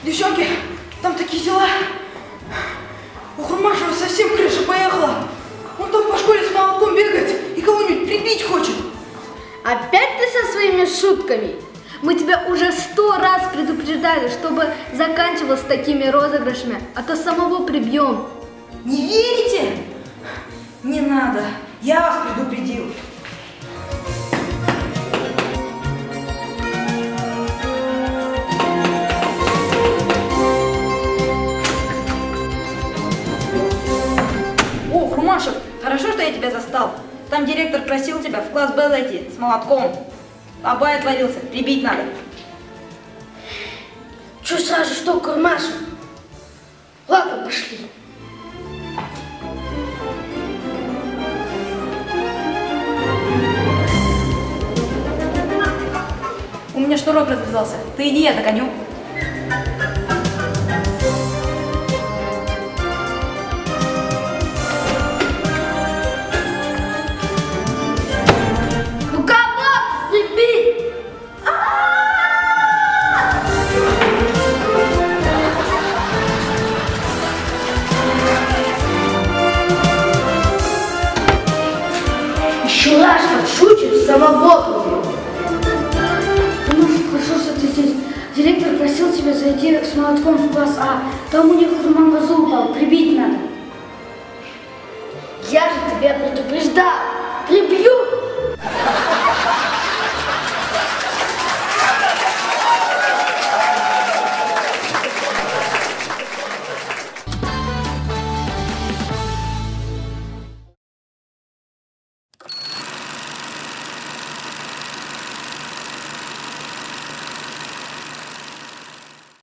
Девчонки, там такие дела. У Хурмашева совсем крыша поехала. Он там по школе с молотком бегает и кого-нибудь прибить хочет. Опять ты со своими шутками? Мы тебя уже 100 раз предупреждали, чтобы заканчивал с такими розыгрышами, а то самого прибьем. Не верите? Не надо, я вас предупредил. О, Хурмашев, хорошо, что я тебя застал. Там директор просил тебя в класс Б зайти с молотком. Абай отворился, прибить надо. Чё сразу, что, Курмашев? Ладно, пошли. У меня шнурок развязался. Ты иди, я догоню. Рукава, прибить! Еще раз подшутишь, самого убью. Хорошо, что ты здесь. Директор просил тебя зайти с молотком в класс А. Там у них Хурман Газу упал, прибить надо. Я же тебя предупреждал.